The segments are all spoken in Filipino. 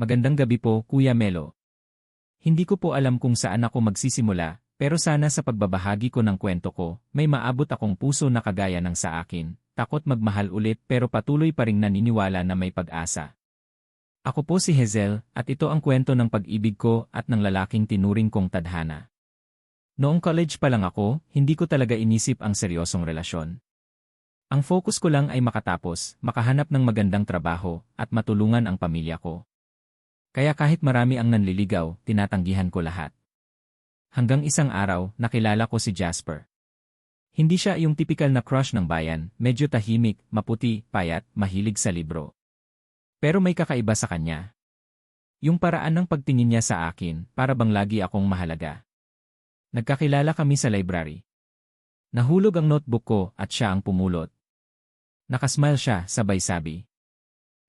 Magandang gabi po, Kuya Melo. Hindi ko po alam kung saan ako magsisimula, pero sana sa pagbabahagi ko ng kwento ko, may maabot akong puso na kagaya ng sa akin, takot magmahal ulit pero patuloy pa ring naniniwala na may pag-asa. Ako po si Hazel, at ito ang kwento ng pag-ibig ko at ng lalaking tinuring kong tadhana. Noong college pa lang ako, hindi ko talaga inisip ang seryosong relasyon. Ang focus ko lang ay makatapos, makahanap ng magandang trabaho, at matulungan ang pamilya ko. Kaya kahit marami ang nanliligaw, tinatanggihan ko lahat. Hanggang isang araw, nakilala ko si Jasper. Hindi siya yung tipikal na crush ng bayan, medyo tahimik, maputi, payat, mahilig sa libro. Pero may kakaiba sa kanya. Yung paraan ng pagtingin niya sa akin, para bang lagi akong mahalaga. Nagkakilala kami sa library. Nahulog ang notebook ko at siya ang pumulot. Nakasmile siya, sabay sabi.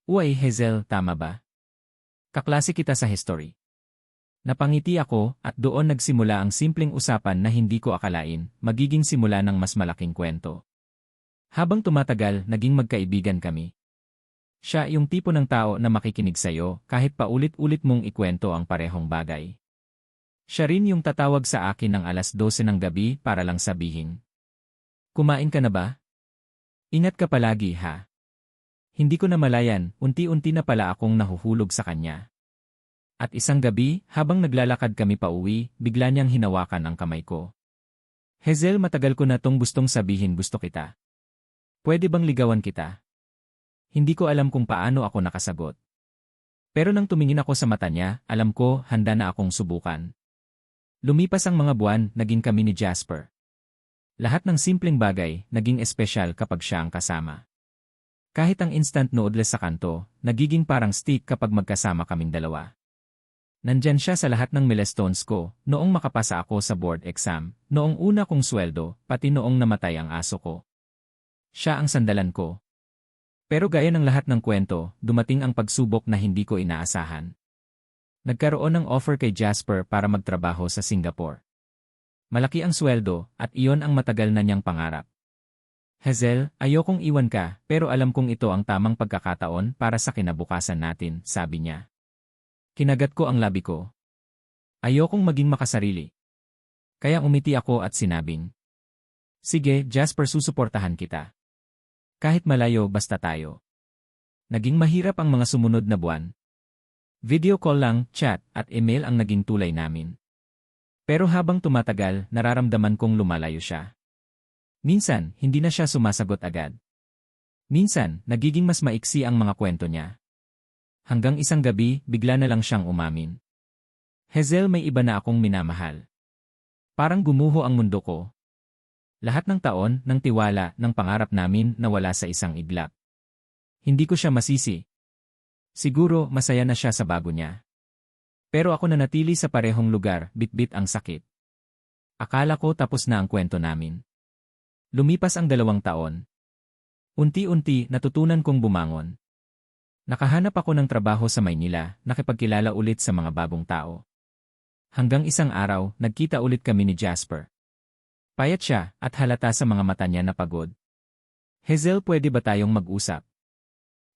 Uy, Hazel, tama ba? Kaklase kita sa history. Napangiti ako at doon nagsimula ang simpleng usapan na hindi ko akalain, magiging simula ng mas malaking kwento. Habang tumatagal, naging magkaibigan kami. Siya yung tipo ng tao na makikinig sa'yo kahit paulit-ulit mong ikwento ang parehong bagay. Siya rin yung tatawag sa akin ng alas 12 ng gabi para lang sabihin. Kumain ka na ba? Ingat ka palagi ha. Hindi ko namalayan, unti-unti na pala akong nahuhulog sa kanya. At isang gabi, habang naglalakad kami pauwi, bigla niyang hinawakan ang kamay ko. Hazel, matagal ko na tong gustong sabihin gusto kita. Pwede bang ligawan kita? Hindi ko alam kung paano ako nakasagot. Pero nang tumingin ako sa mata niya, alam ko, handa na akong subukan. Lumipas ang mga buwan, naging kami ni Jasper. Lahat ng simpleng bagay, naging espesyal kapag siya ang kasama. Kahit ang instant noodles sa kanto, nagiging parang stick kapag magkasama kaming dalawa. Nandyan siya sa lahat ng milestones ko, noong makapasa ako sa board exam, noong una kong sweldo, pati noong namatay ang aso ko. Siya ang sandalan ko. Pero gaya ng lahat ng kwento, dumating ang pagsubok na hindi ko inaasahan. Nagkaroon ng offer kay Jasper para magtrabaho sa Singapore. Malaki ang sweldo, at iyon ang matagal na niyang pangarap. Hazel, ayokong iwan ka, pero alam kong ito ang tamang pagkakataon para sa kinabukasan natin, sabi niya. Kinagat ko ang labi ko. Ayokong maging makasarili. Kaya umiti ako at sinabing, sige, Jasper, susuportahan kita. Kahit malayo, basta tayo. Naging mahirap ang mga sumunod na buwan. Video call lang, chat, at email ang naging tulay namin. Pero habang tumatagal, nararamdaman kong lumalayo siya. Minsan, hindi na siya sumasagot agad. Minsan, nagiging mas maiksi ang mga kwento niya. Hanggang isang gabi, bigla na lang siyang umamin. Hazel, may iba na akong minamahal. Parang gumuho ang mundo ko. Lahat ng taon, ng tiwala, ng pangarap namin nawala sa isang iglap. Hindi ko siya masisi. Siguro, masaya na siya sa bago niya. Pero ako nanatili sa parehong lugar, bitbit ang sakit. Akala ko tapos na ang kwento namin. Lumipas ang 2 taon. Unti-unti, natutunan kong bumangon. Nakahanap ako ng trabaho sa Maynila, nakipagkilala ulit sa mga bagong tao. Hanggang isang araw, nagkita ulit kami ni Jasper. Payat siya, at halata sa mga mata niya na pagod. Hazel, pwede ba tayong mag-usap?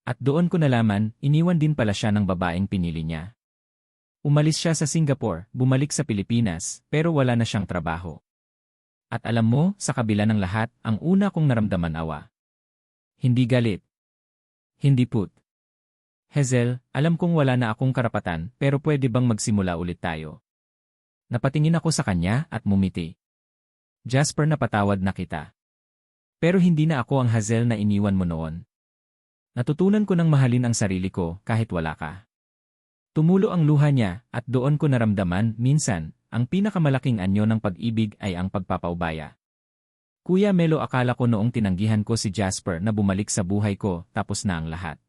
At doon ko nalaman, iniwan din pala siya ng babaeng pinili niya. Umalis siya sa Singapore, bumalik sa Pilipinas, pero wala na siyang trabaho. At alam mo, sa kabila ng lahat, ang una kong naramdaman awa. Hindi galit. Hindi put. Hazel, alam kong wala na akong karapatan, pero pwede bang magsimula ulit tayo? Napatingin ako sa kanya at mumiti. Jasper, napatawad na kita. Pero hindi na ako ang Hazel na iniwan mo noon. Natutunan ko ng mahalin ang sarili ko kahit wala ka. Tumulo ang luha niya at doon ko naramdaman minsan, ang pinakamalaking anyo ng pag-ibig ay ang pagpapaubaya. Kuya Melo, akala ko noong tinanggihan ko si Jasper na bumalik sa buhay ko, tapos na ang lahat.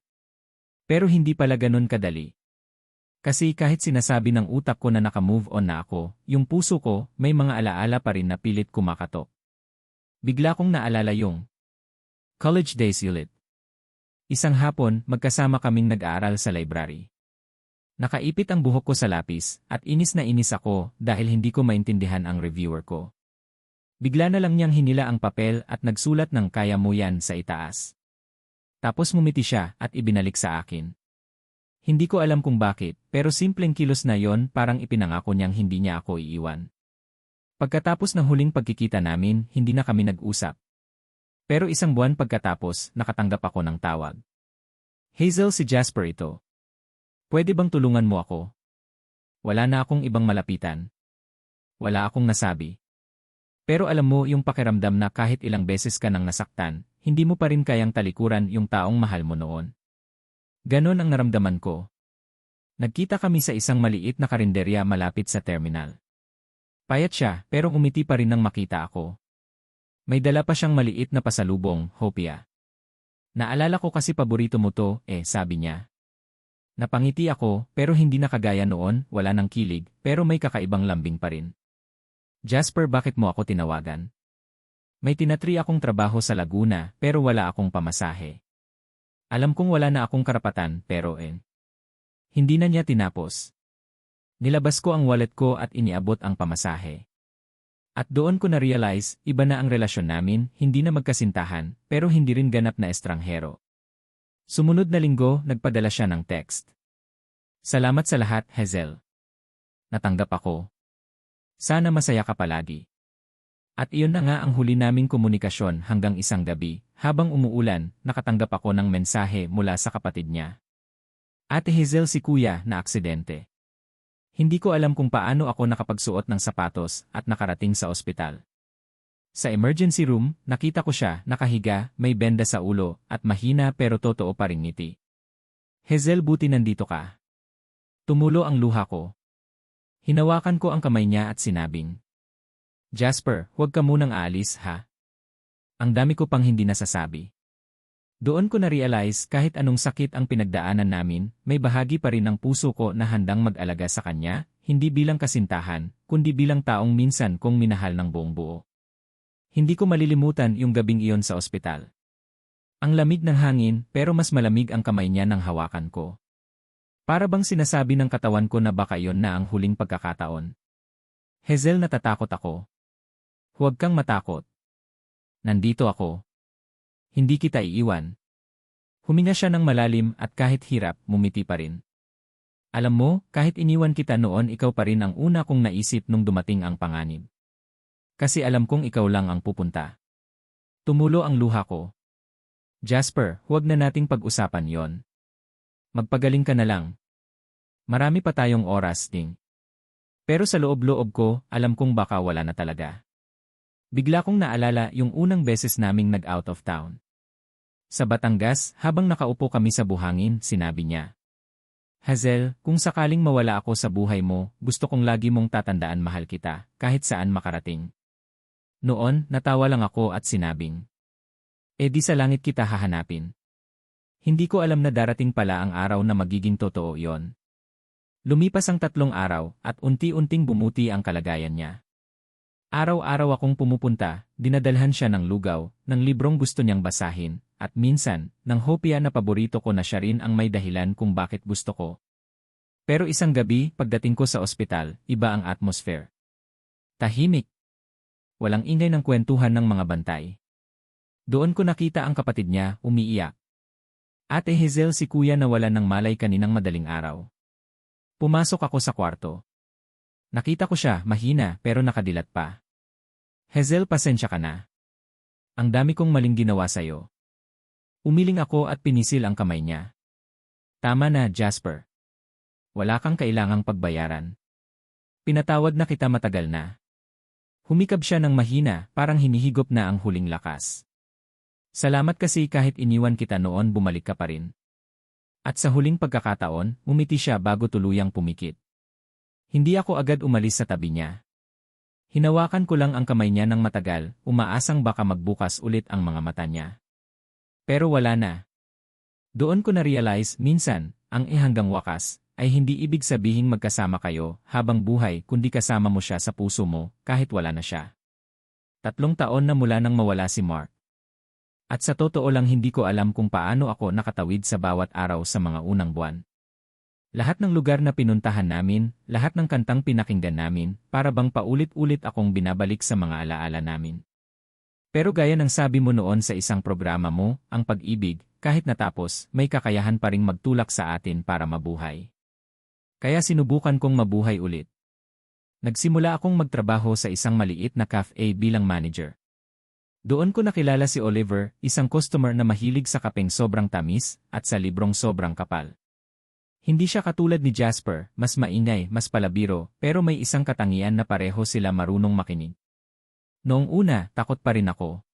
Pero hindi pala ganun kadali. Kasi kahit sinasabi ng utak ko na naka-move on na ako, yung puso ko, may mga alaala pa rin na pilit kumakatok. Bigla kong naalala yung college days ulit. Isang hapon, magkasama kaming nag-aaral sa library. Nakaipit ang buhok ko sa lapis, at inis na inis ako dahil hindi ko maintindihan ang reviewer ko. Bigla na lang niyang hinila ang papel at nagsulat ng kaya mo yan sa itaas. Tapos ngumiti siya at ibinalik sa akin. Hindi ko alam kung bakit, pero simpleng kilos na yon parang ipinangako niyang hindi niya ako iiwan. Pagkatapos ng huling pagkikita namin, hindi na kami nag-usap. Pero isang buwan pagkatapos, nakatanggap ako ng tawag. Hazel, si Jasper ito. Pwede bang tulungan mo ako? Wala na akong ibang malapitan. Wala akong nasabi. Pero alam mo yung pakiramdam na kahit ilang beses ka nang nasaktan, hindi mo pa rin kayang talikuran yung taong mahal mo noon. Ganon ang naramdaman ko. Nagkita kami sa isang maliit na karinderya malapit sa terminal. Payat siya pero umiti pa rin nang makita ako. May dala pa siyang maliit na pasalubong, hopya. Naalala ko kasi paborito mo to, sabi niya. Napangiti ako pero hindi na kagaya noon, wala nang kilig, pero may kakaibang lambing pa rin. Jasper, bakit mo ako tinawagan? May tinatry akong trabaho sa Laguna pero wala akong pamasahe. Alam kong wala na akong karapatan pero hindi na niya tinapos. Nilabas ko ang wallet ko at iniabot ang pamasahe. At doon ko na-realize, iba na ang relasyon namin, hindi na magkasintahan, pero hindi rin ganap na estranghero. Sumunod na linggo, nagpadala siya ng text. Salamat sa lahat, Hazel. Natanggap ako. Sana masaya ka palagi. At iyon na nga ang huli naming komunikasyon hanggang isang gabi, habang umuulan, nakatanggap ako ng mensahe mula sa kapatid niya. Ate Hazel, si Kuya na aksidente. Hindi ko alam kung paano ako nakapagsuot ng sapatos at nakarating sa ospital. Sa emergency room, nakita ko siya, nakahiga, may benda sa ulo, at mahina pero totoo pa ring ngiti. Hazel, buti nandito ka. Tumulo ang luha ko. Hinawakan ko ang kamay niya at sinabing, Jasper, huwag ka munang aalis, ha? Ang dami ko pang hindi nasasabi. Doon ko na-realize kahit anong sakit ang pinagdaanan namin, may bahagi pa rin ng puso ko na handang mag-alaga sa kanya, hindi bilang kasintahan, kundi bilang taong minsan kong minahal ng buong buo. Hindi ko malilimutan yung gabing iyon sa ospital. Ang lamig ng hangin pero mas malamig ang kamay niya nang hawakan ko. Para bang sinasabi ng katawan ko na baka iyon na ang huling pagkakataon. Hazel, natatakot ako. Huwag kang matakot. Nandito ako. Hindi kita iiwan. Huminga siya ng malalim at kahit hirap, mumiti pa rin. Alam mo, kahit iniwan kita noon, ikaw pa rin ang una kong naisip nung dumating ang panganib. Kasi alam kong ikaw lang ang pupunta. Tumulo ang luha ko. Jasper, huwag na nating pag-usapan yon. Magpagaling ka na lang. Marami pa tayong oras, ding. Pero sa loob-loob ko, alam kong baka wala na talaga. Bigla kong naalala yung unang beses naming nag-out of town. Sa Batangas, habang nakaupo kami sa buhangin, sinabi niya. Hazel, kung sakaling mawala ako sa buhay mo, gusto kong lagi mong tatandaan mahal kita, kahit saan makarating. Noon, natawa lang ako at sinabing, di sa langit kita hahanapin. Hindi ko alam na darating pala ang araw na magiging totoo yon. Lumipas ang 3 araw at unti-unting bumuti ang kalagayan niya. Araw-araw akong pumupunta, dinadalhan siya ng lugaw, ng librong gusto niyang basahin, at minsan, ng hopya na paborito ko na siya rin ang may dahilan kung bakit gusto ko. Pero isang gabi, pagdating ko sa ospital, iba ang atmosphere. Tahimik. Walang ingay ng kwentuhan ng mga bantay. Doon ko nakita ang kapatid niya, umiiyak. Ate Hazel, si Kuya nawalan ng malay kaninang madaling araw. Pumasok ako sa kwarto. Nakita ko siya, mahina, pero nakadilat pa. Hazel, pasensya ka na. Ang dami kong maling ginawa sa'yo. Umiling ako at pinisil ang kamay niya. Tama na, Jasper. Wala kang kailangang pagbayaran. Pinatawad na kita matagal na. Humikab siya ng mahina, parang hinihigop na ang huling lakas. Salamat kasi kahit iniwan kita noon, bumalik ka pa rin. At sa huling pagkakataon, umiti siya bago tuluyang pumikit. Hindi ako agad umalis sa tabi niya. Hinawakan ko lang ang kamay niya ng matagal, umaasang baka magbukas ulit ang mga mata niya. Pero wala na. Doon ko na-realize, minsan, ang hanggang wakas, ay hindi ibig sabihing magkasama kayo habang buhay kundi kasama mo siya sa puso mo kahit wala na siya. 3 taon na mula nang mawala si Mark. At sa totoo lang hindi ko alam kung paano ako nakatawid sa bawat araw sa mga unang buwan. Lahat ng lugar na pinuntahan namin, lahat ng kantang pinakinggan namin, para bang paulit-ulit akong binabalik sa mga alaala namin. Pero gaya ng sabi mo noon sa isang programa mo, ang pag-ibig, kahit natapos, may kakayahan pa ring magtulak sa atin para mabuhay. Kaya sinubukan kong mabuhay ulit. Nagsimula akong magtrabaho sa isang maliit na cafe bilang manager. Doon ko nakilala si Oliver, isang customer na mahilig sa kapeng sobrang tamis at sa librong sobrang kapal. Hindi siya katulad ni Jasper, mas maingay, mas palabiro, pero may isang katangian na pareho sila marunong makinig. Noong una, takot pa rin ako.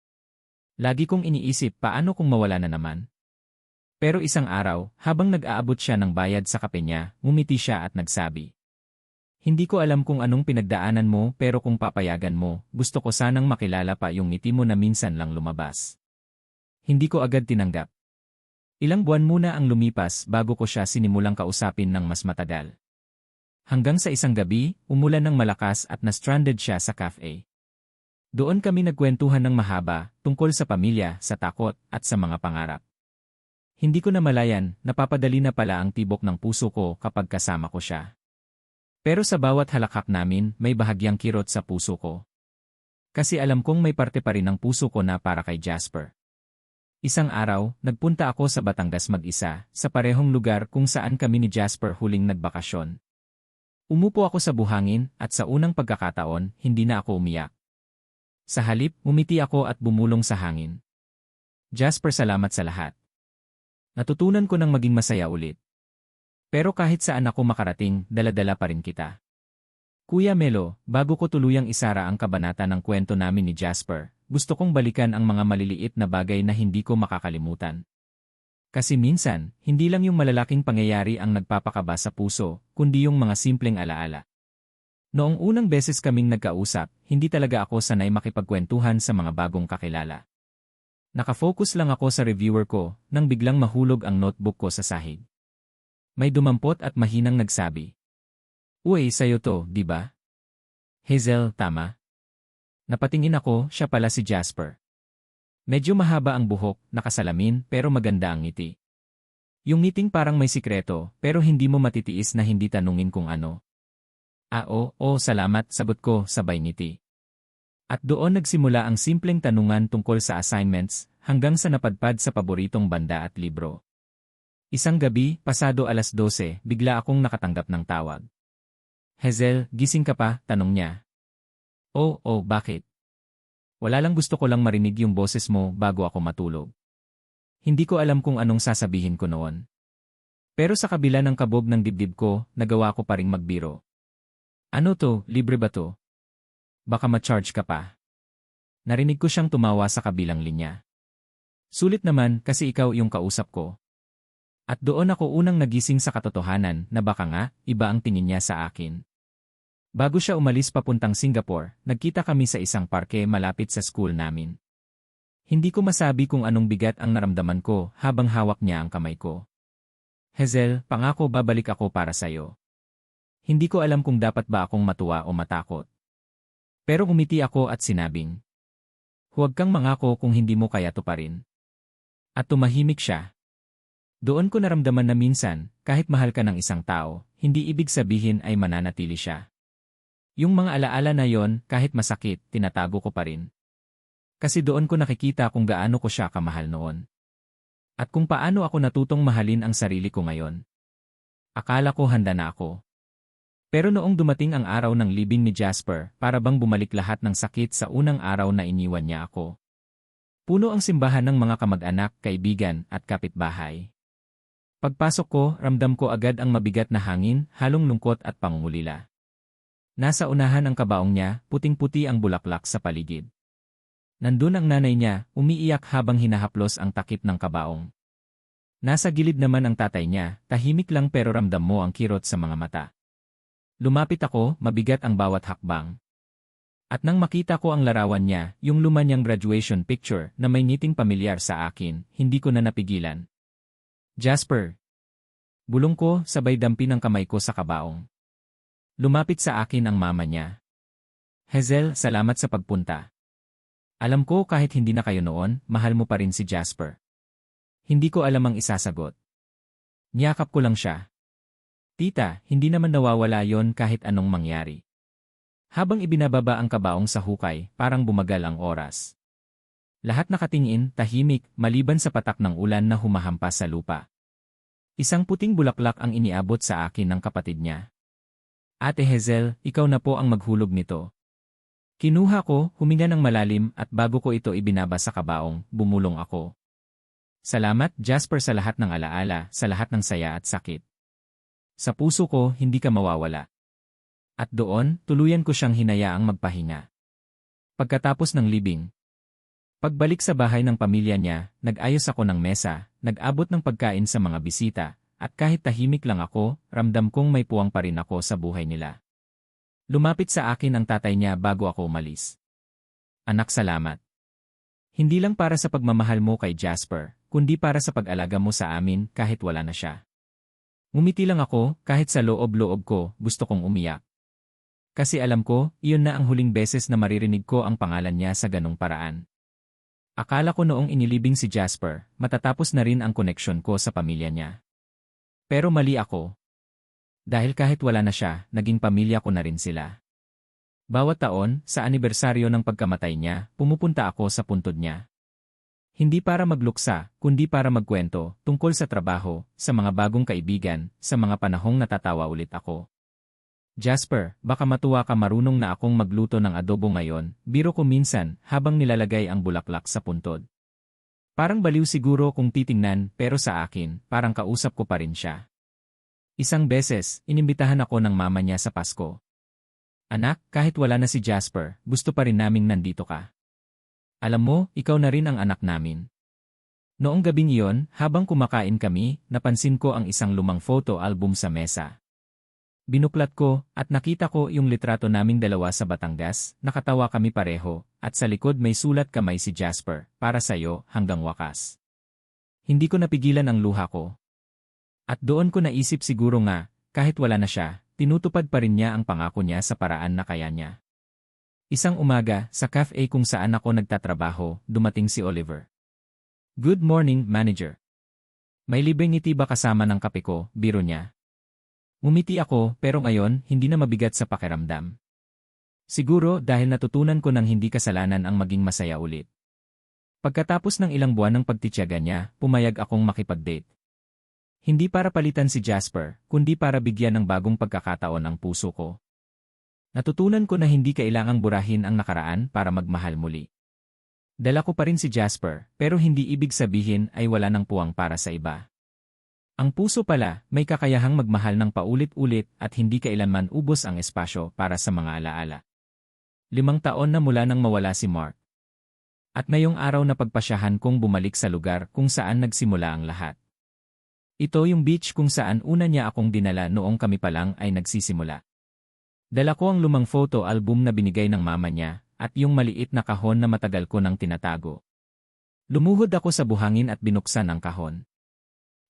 Lagi kong iniisip paano kung mawala na naman. Pero isang araw, habang nag-aabot siya ng bayad sa kape niya, ngumiti siya at nagsabi, "Hindi ko alam kung anong pinagdaanan mo pero kung papayagan mo, gusto ko sanang makilala pa yung ngiti mo na minsan lang lumabas." Hindi ko agad tinanggap. Ilang buwan muna ang lumipas bago ko siya sinimulang kausapin ng mas matagal. Hanggang sa isang gabi, umulan ng malakas at na-stranded siya sa cafe. Doon kami nagkwentuhan ng mahaba, tungkol sa pamilya, sa takot, at sa mga pangarap. Hindi ko namalayan, napapadali na pala ang tibok ng puso ko kapag kasama ko siya. Pero sa bawat halakhak namin, may bahagyang kirot sa puso ko. Kasi alam kong may parte pa rin ng puso ko na para kay Jasper. Isang araw, nagpunta ako sa Batangas mag-isa, sa parehong lugar kung saan kami ni Jasper huling nagbakasyon. Umupo ako sa buhangin, at sa unang pagkakataon, hindi na ako umiyak. Sa halip, umiti ako at bumulong sa hangin. "Jasper, salamat sa lahat. Natutunan ko ng maging masaya ulit. Pero kahit saan ako makarating, dala-dala pa rin kita." Kuya Melo, bago ko tuluyang isara ang kabanata ng kwento namin ni Jasper, gusto kong balikan ang mga maliliit na bagay na hindi ko makakalimutan. Kasi minsan, hindi lang yung malalaking pangyayari ang nagpapakaba sa puso, kundi yung mga simpleng alaala. Noong unang beses kaming nagkausap, hindi talaga ako sanay makipagkwentuhan sa mga bagong kakilala. Nakafocus lang ako sa reviewer ko, nang biglang mahulog ang notebook ko sa sahig. May dumampot at mahinang nagsabi, "Uy, sa'yo to, di ba?" "Hazel, tama." Napatingin ako, siya pala si Jasper. Medyo mahaba ang buhok, nakasalamin, pero maganda ang ngiti. Yung ngiting parang may sikreto, pero hindi mo matitiis na hindi tanungin kung ano. Oo, salamat," sagot ko, sabay ngiti. At doon nagsimula ang simpleng tanungan tungkol sa assignments, hanggang sa napadpad sa paboritong banda at libro. Isang gabi, pasado 12:00, bigla akong nakatanggap ng tawag. "Hazel, gising ka pa?" tanong niya. Oo, bakit?" "Wala lang, gusto ko lang marinig yung boses mo bago ako matulog." Hindi ko alam kung anong sasabihin ko noon. Pero sa kabila ng kabog ng dibdib ko, nagawa ko pa ring magbiro. "Ano to, libre ba to? Baka ma-charge ka pa." Narinig ko siyang tumawa sa kabilang linya. "Sulit naman kasi ikaw yung kausap ko." At doon ako unang nagising sa katotohanan na baka nga, iba ang tingin niya sa akin. Bago siya umalis papuntang Singapore, nagkita kami sa isang parke malapit sa school namin. Hindi ko masabi kung anong bigat ang naramdaman ko habang hawak niya ang kamay ko. "Hazel, pangako babalik ako para sa'yo." Hindi ko alam kung dapat ba akong matuwa o matakot. Pero umiti ako at sinabing, "Huwag kang mangako kung hindi mo kaya tuparin." At tumahimik siya. Doon ko naramdaman na minsan, kahit mahal ka ng isang tao, hindi ibig sabihin ay mananatili siya. Yung mga alaala na yon, kahit masakit, tinatago ko pa rin. Kasi doon ko nakikita kung gaano ko siya kamahal noon. At kung paano ako natutong mahalin ang sarili ko ngayon. Akala ko handa na ako. Pero noong dumating ang araw ng libing ni Jasper, para bang bumalik lahat ng sakit sa unang araw na iniwan niya ako. Puno ang simbahan ng mga kamag-anak, kaibigan, at kapitbahay. Pagpasok ko, ramdam ko agad ang mabigat na hangin, halong lungkot at pangungulila. Nasa unahan ang kabaong niya, puting-puti ang bulaklak sa paligid. Nandun ang nanay niya, umiiyak habang hinahaplos ang takip ng kabaong. Nasa gilid naman ang tatay niya, tahimik lang pero ramdam mo ang kirot sa mga mata. Lumapit ako, mabigat ang bawat hakbang. At nang makita ko ang larawan niya, yung luma niyang graduation picture na may ngiting pamilyar sa akin, hindi ko na napigilan. "Jasper." Bulong ko, sabay dampi ng kamay ko sa kabaong. Lumapit sa akin ang mama niya. "Hazel, salamat sa pagpunta. Alam ko kahit hindi na kayo noon, mahal mo pa rin si Jasper." Hindi ko alam ang isasagot. Niyakap ko lang siya. "Tita, hindi naman nawawala yon kahit anong mangyari." Habang ibinababa ang kabaong sa hukay, parang bumagal ang oras. Lahat nakatingin, tahimik, maliban sa patak ng ulan na humahampas sa lupa. Isang puting bulaklak ang iniabot sa akin ng kapatid niya. Ate Hazel, ikaw na po ang maghulog nito. Kinuha ko, huminga ng malalim at bago ko ito ibinaba sa kabaong, bumulong ako. Salamat, Jasper, sa lahat ng alaala, sa lahat ng saya at sakit. Sa puso ko, hindi ka mawawala. At doon, tuluyan ko siyang hinayaang magpahinga. Pagkatapos ng libing, pagbalik sa bahay ng pamilya niya, nag-ayos ako ng mesa, nag-abot ng pagkain sa mga bisita, at kahit tahimik lang ako, ramdam kong may puwang pa rin ako sa buhay nila. Lumapit sa akin ang tatay niya bago ako umalis. Anak, salamat. Hindi lang para sa pagmamahal mo kay Jasper, kundi para sa pag-alaga mo sa amin kahit wala na siya. Ngumiti lang ako, kahit sa loob-loob ko, gusto kong umiyak. Kasi alam ko, iyon na ang huling beses na maririnig ko ang pangalan niya sa ganong paraan. Akala ko noong inilibing si Jasper, matatapos na rin ang koneksyon ko sa pamilya niya. Pero mali ako. Dahil kahit wala na siya, naging pamilya ko na rin sila. Bawat taon, sa anibersaryo ng pagkamatay niya, pumupunta ako sa puntod niya. Hindi para magluksa, kundi para magkwento, tungkol sa trabaho, sa mga bagong kaibigan, sa mga panahong natatawa ulit ako. Jasper, baka matuwa ka, marunong na akong magluto ng adobo ngayon, biro ko minsan, habang nilalagay ang bulaklak sa puntod. Parang baliw siguro kung titingnan, pero sa akin, parang kausap ko pa rin siya. Isang beses, inimbitahan ako ng mama niya sa Pasko. Anak, kahit wala na si Jasper, gusto pa rin naming nandito ka. Alam mo, ikaw na rin ang anak namin. Noong gabing iyon, habang kumakain kami, napansin ko ang isang lumang photo album sa mesa. Binuklat ko, at nakita ko yung litrato naming dalawa sa Batangas, nakatawa kami pareho, at sa likod may sulat kamay si Jasper, para sa'yo, hanggang wakas. Hindi ko napigilan ang luha ko. At doon ko naisip, siguro nga, kahit wala na siya, tinutupad pa rin niya ang pangako niya sa paraan na kaya niya. Isang umaga, sa cafe kung saan ako nagtatrabaho, dumating si Oliver. Good morning, manager. May libreng ngiti ba kasama ng kape ko, biro niya. Ngumiti ako, pero ngayon, hindi na mabigat sa pakiramdam. Siguro dahil natutunan ko ng hindi kasalanan ang maging masaya ulit. Pagkatapos ng ilang buwan ng pagtitiyaga niya, pumayag akong makipag-date. Hindi para palitan si Jasper, kundi para bigyan ng bagong pagkakataon ang puso ko. Natutunan ko na hindi kailangang burahin ang nakaraan para magmahal muli. Dala ko pa rin si Jasper, pero hindi ibig sabihin ay wala ng puwang para sa iba. Ang puso pala, may kakayahang magmahal ng paulit-ulit at hindi kailanman ubos ang espasyo para sa mga alaala. 5 taon na mula nang mawala si Mark. At ngayong araw na pagpasyahan kong bumalik sa lugar kung saan nagsimula ang lahat. Ito yung beach kung saan una niya akong dinala noong kami pa lang ay nagsisimula. Dala ko ang lumang photo album na binigay ng mama niya at yung maliit na kahon na matagal ko nang tinatago. Lumuhod ako sa buhangin at binuksan ang kahon.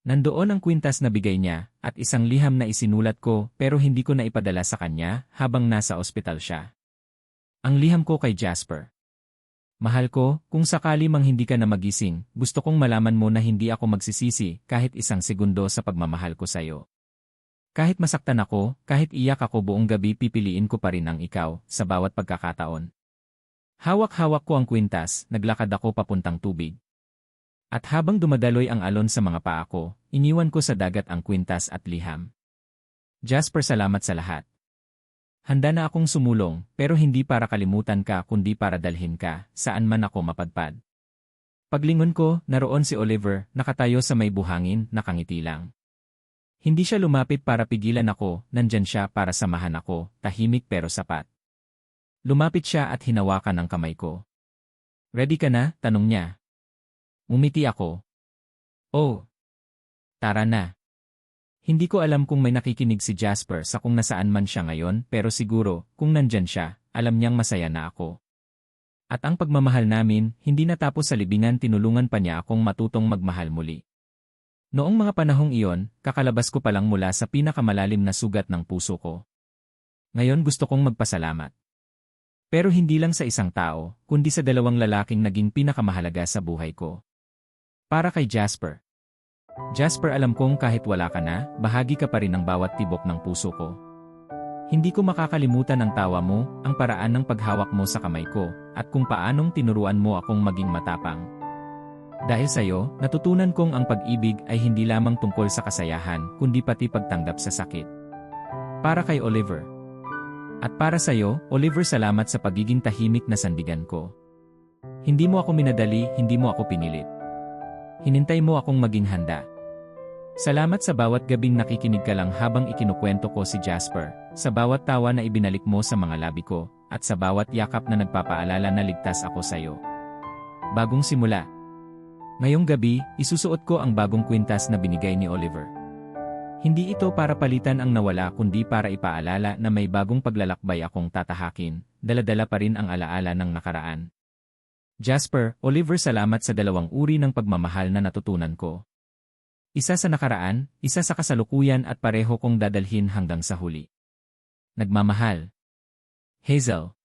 Nandoon ang kwintas na bigay niya at isang liham na isinulat ko pero hindi ko na ipadala sa kanya habang nasa ospital siya. Ang liham ko kay Jasper. Mahal ko, kung sakali mang hindi ka na magising, gusto kong malaman mo na hindi ako magsisisi kahit isang segundo sa pagmamahal ko sa'yo. Kahit masaktan ako, kahit iyak ako buong gabi, pipiliin ko pa rin ang ikaw sa bawat pagkakataon. Hawak-hawak ko ang kwintas, naglakad ako papuntang tubig. At habang dumadaloy ang alon sa mga paa ko, iniwan ko sa dagat ang kwintas at liham. Jasper, salamat sa lahat. Handa na akong sumulong, pero hindi para kalimutan ka kundi para dalhin ka, saan man ako mapadpad. Paglingon ko, naroon si Oliver, nakatayo sa may buhangin, nakangiti lang. Hindi siya lumapit para pigilan ako, nandyan siya para samahan ako, tahimik pero sapat. Lumapit siya at hinawakan ang kamay ko. Ready ka na? Tanong niya. Umiti ako. Oh. Tara na. Hindi ko alam kung may nakikinig si Jasper sa kung nasaan man siya ngayon, pero siguro, kung nandyan siya, alam niyang masaya na ako. At ang pagmamahal namin, hindi natapos sa libingan, tinulungan pa niya akong matutong magmahal muli. Noong mga panahong iyon, kakalabas ko pa lang mula sa pinakamalalim na sugat ng puso ko. Ngayon gusto kong magpasalamat. Pero hindi lang sa isang tao, kundi sa 2 lalaking naging pinakamahalaga sa buhay ko. Para kay Jasper. Jasper, alam kong kahit wala ka na, bahagi ka pa rin ng bawat tibok ng puso ko. Hindi ko makakalimutan ang tawa mo, ang paraan ng paghawak mo sa kamay ko, at kung paanong tinuruan mo akong maging matapang. Dahil sa'yo, natutunan kong ang pag-ibig ay hindi lamang tungkol sa kasayahan, kundi pati pagtanggap sa sakit. Para kay Oliver. At para sa'yo, Oliver, salamat sa pagiging tahimik na sandigan ko. Hindi mo ako minadali, hindi mo ako pinilit. Hinintay mo akong maging handa. Salamat sa bawat gabing nakikinig ka lang habang ikinukwento ko si Jasper, sa bawat tawa na ibinalik mo sa mga labi ko, at sa bawat yakap na nagpapaalala na ligtas ako sa'yo. Bagong simula. Ngayong gabi, isusuot ko ang bagong kwintas na binigay ni Oliver. Hindi ito para palitan ang nawala kundi para ipaalala na may bagong paglalakbay akong tatahakin, dala-dala pa rin ang alaala ng nakaraan. Jasper, Oliver, salamat sa dalawang uri ng pagmamahal na natutunan ko. Isa sa nakaraan, isa sa kasalukuyan at pareho kong dadalhin hanggang sa huli. Nagmamahal. Hazel.